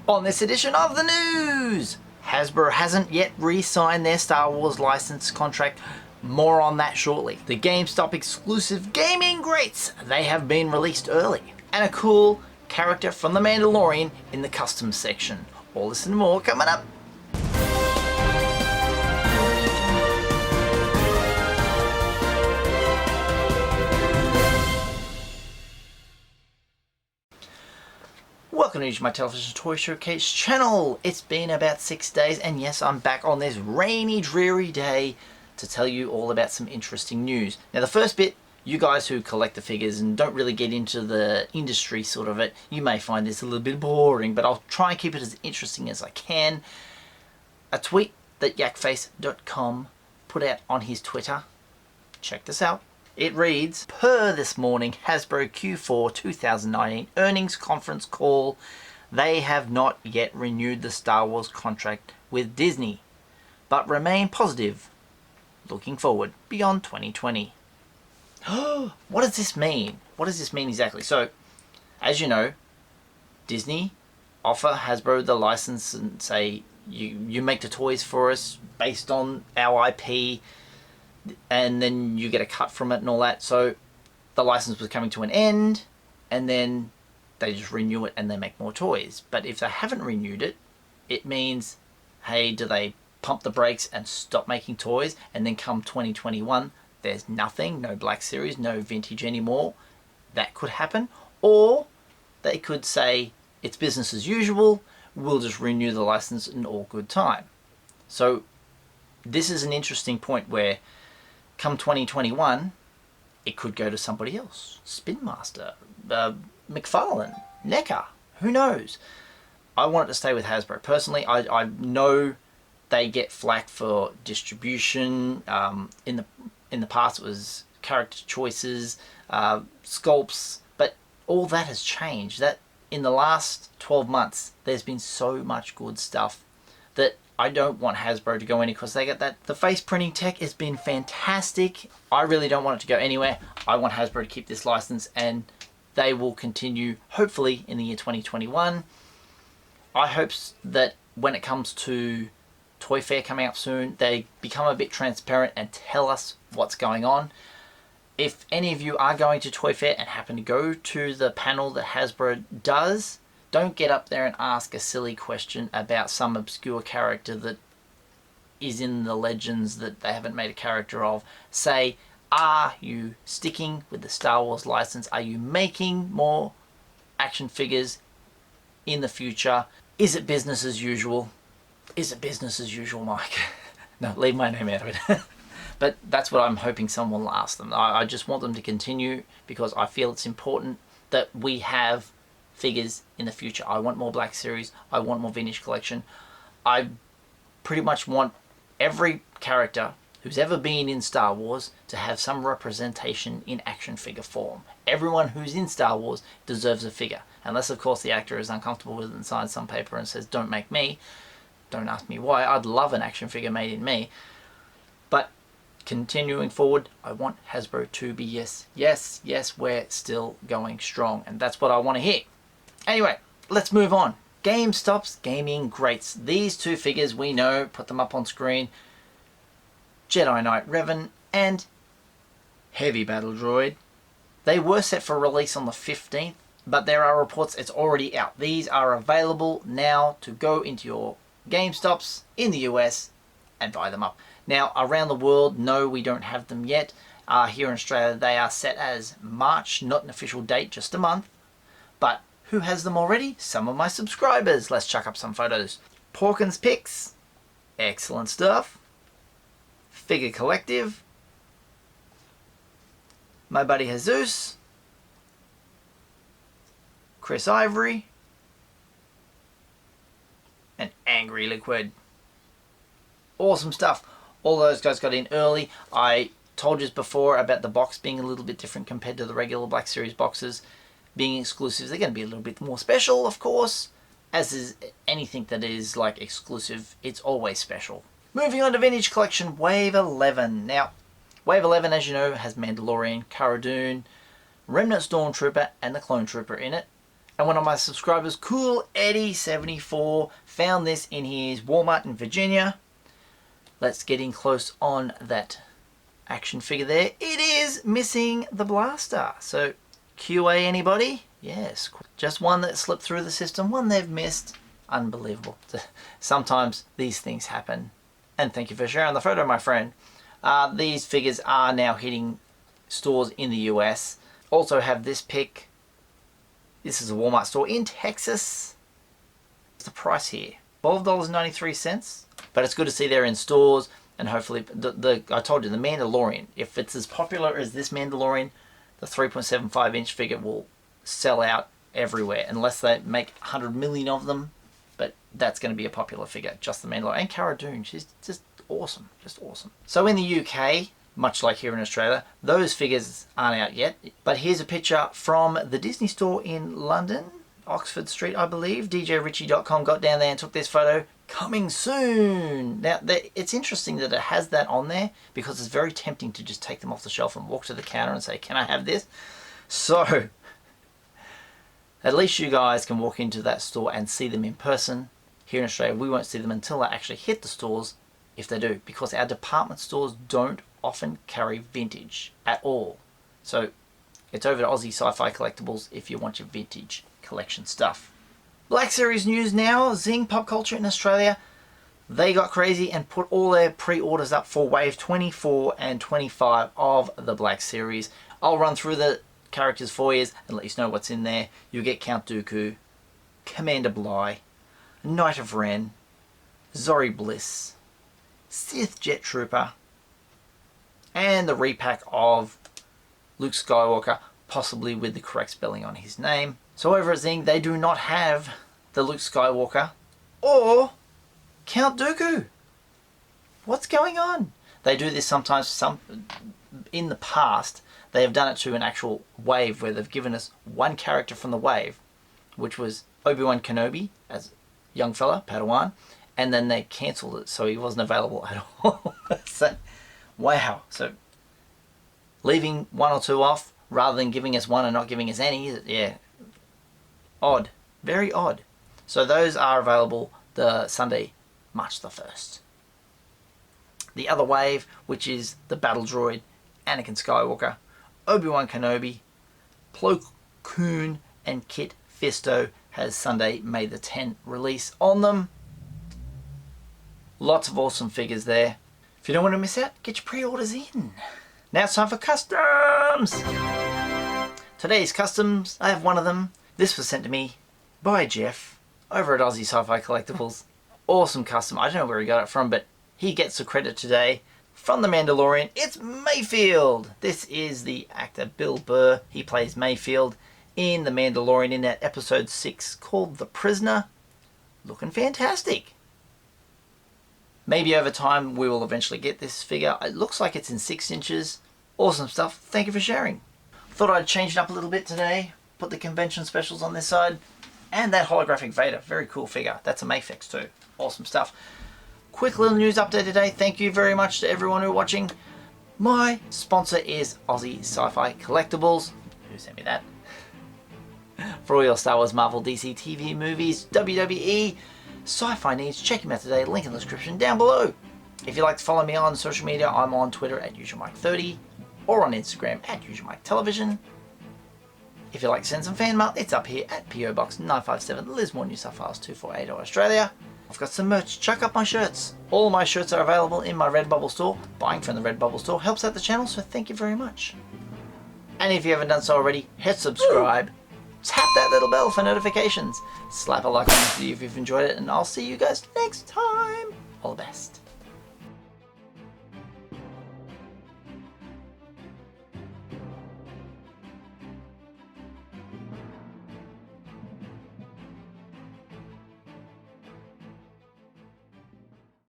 On this edition of the news, Hasbro hasn't yet re-signed their Star Wars license contract. More on that shortly. The GameStop exclusive gaming greats, they have been released early. And a cool character from The Mandalorian in the customs section. All this and more coming up. Welcome to my television toy showcase channel. It's been about 6 days and yes, I'm back on this rainy, dreary day to tell you all about some interesting news. Now the first bit, you guys who collect the figures and don't really get into the industry sort of it, you may find this a little bit boring, but I'll try and keep it as interesting as I can. A tweet that yakface.com put out on his Twitter. Check this out. It reads, per this morning Hasbro Q4 2019 earnings conference call, they have not yet renewed the Star Wars contract with Disney, but remain positive, looking forward beyond 2020. What does this mean? What does this mean exactly? So, as you know, Disney offer Hasbro the license and say, you make the toys for us based on our IP, and then you get a cut from it and all that. So the license was coming to an end, and then they just renew it and they make more toys. But if they haven't renewed it, it means, hey, do they pump the brakes and stop making toys, and then come 2021 there's nothing, no Black Series, no vintage anymore? That could happen. Or they could say it's business as usual, we'll just renew the license in all good time. So this is an interesting point where come 2021, it could go to somebody else. Spin Master, McFarlane, NECA, who knows? I want it to stay with Hasbro. Personally, I know they get flack for distribution. In the past it was character choices, sculpts, but all that has changed. That in the last 12 months, there's been so much good stuff that I don't want Hasbro to go any, because they get that. The face printing tech has been fantastic. I really don't want it to go anywhere. I want Hasbro to keep this license, and they will continue hopefully in the year 2021. I hope that when it comes to Toy Fair coming up soon, they become a bit transparent and tell us what's going on. If any of you are going to Toy Fair and happen to go to the panel that Hasbro does, don't get up there and ask a silly question about some obscure character that is in the legends that they haven't made a character of. Say, are you sticking with the Star Wars license? Are you making more action figures in the future? Is it business as usual? Is it business as usual, Mike? No, leave my name out of it. But that's what I'm hoping someone will ask them. I just want them to continue, because I feel it's important that we have figures in the future. I want more Black Series. I want more vintage collection. I pretty much want every character who's ever been in Star Wars to have some representation in action figure form. Everyone who's in Star Wars deserves a figure. Unless, of course, the actor is uncomfortable with it and signs some paper and says, don't make me. Don't ask me why. I'd love an action figure made in me. But continuing forward, I want Hasbro to be yes, we're still going strong. And that's what I want to hear. Anyway, let's move on. GameStop's gaming greats. These two figures we know, put them up on screen. Jedi Knight Revan and Heavy Battle Droid. They were set for release on the 15th, but there are reports it's already out. These are available now to go into your GameStops in the US and buy them up. Now, around the world, no, we don't have them yet. Here in Australia, they are set as March, not an official date, just a month. But who has them already? Some of my subscribers. Let's chuck up some photos. Porkins Pics. Excellent stuff. Figure Collective. My buddy Jesus. Chris Ivory. And Angry Liquid. Awesome stuff. All those guys got in early. I told you before about the box being a little bit different compared to the regular Black Series boxes. Being exclusive, they're going to be a little bit more special, of course. As is anything that is like exclusive, it's always special. Moving on to Vintage Collection Wave 11. Now, Wave 11, as you know, has Mandalorian, Cara Dune, Remnant Stormtrooper, and the Clone Trooper in it. And one of my subscribers, Cool Eddie74, found this in his Walmart in Virginia. Let's get in close on that action figure there. It is missing the blaster. So QA anybody? Yes. Just one that slipped through the system, one they've missed. Unbelievable. Sometimes these things happen. And thank you for sharing the photo, my friend. These figures are now hitting stores in the US. Also have this pick. This is a Walmart store in Texas. What's the price here? $12.93. But it's good to see they're in stores. And hopefully, I told you, the Mandalorian, if it's as popular as this Mandalorian, the 3.75 inch figure will sell out everywhere. Unless they make 100 million of them. But that's going to be a popular figure. Just the Mandalorian. And Cara Dune. She's just awesome. Just awesome. So in the UK, much like here in Australia, those figures aren't out yet. But here's a picture from the Disney store in London, Oxford Street, I believe. DJRichy.com got down there and took this photo. Coming soon. Now, it's interesting that it has that on there because it's very tempting to just take them off the shelf and walk to the counter and say, can I have this? So, at least you guys can walk into that store and see them in person. Here in Australia, we won't see them until they actually hit the stores, if they do, because our department stores don't often carry vintage at all. So it's over to Aussie Sci-Fi Collectibles if you want your vintage collection stuff. Black Series news now. Zing Pop Culture in Australia, they got crazy and put all their pre-orders up for Wave 24 and 25 of the Black Series. I'll run through the characters for you and let you know what's in there. You'll get Count Dooku, Commander Bly, Knight of Ren, Zori Bliss, Sith Jet Trooper, and the repack of Luke Skywalker, possibly with the correct spelling on his name. So over at Zing, they do not have the Luke Skywalker or Count Dooku. What's going on? They do this sometimes. In the past, they have done it to an actual wave where they've given us one character from the wave, which was Obi-Wan Kenobi as young fella, Padawan, and then they cancelled it so he wasn't available at all. So, wow. So leaving one or two off rather than giving us one and not giving us any, yeah, odd. Very odd. So those are available the Sunday, March the 1st. The other wave, which is the Battle Droid, Anakin Skywalker, Obi-Wan Kenobi, Plo Koon, and Kit Fisto, has Sunday, May the 10th release on them. Lots of awesome figures there. If you don't want to miss out, get your pre-orders in. Now it's time for customs. Today's customs, I have one of them. This was sent to me by Jeff over at Aussie Sci-Fi Collectibles. Awesome custom. I don't know where he got it from, but he gets the credit today. From The Mandalorian, it's Mayfield. This is the actor Bill Burr. He plays Mayfield in The Mandalorian in that episode 6 called The Prisoner. Looking fantastic. Maybe over time we will eventually get this figure. It looks like it's in 6 inches. Awesome stuff. Thank you for sharing. Thought I'd change it up a little bit today. Put the convention specials on this side. And that holographic Vader. Very cool figure. That's a Mayfix too. Awesome stuff. Quick little news update today. Thank you very much to everyone who are watching. My sponsor is Aussie Sci-Fi Collectibles. Who sent me that? For all your Star Wars, Marvel, DC, TV, movies, WWE, sci-fi needs, check him out today. Link in the description down below. If you'd like to follow me on social media, I'm on Twitter at Usualmike30 or on Instagram at Usualmike Television. If you'd like to send some fan mail, it's up here at PO Box 957, Lismore, New South Wales 248, Australia. I've got some merch. Chuck up my shirts. All of my shirts are available in my Redbubble store. Buying from the Redbubble store helps out the channel, so thank you very much. And if you haven't done so already, hit subscribe. Tap that little bell for notifications. Slap a like on this video if you've enjoyed it, and I'll see you guys next time. All the best.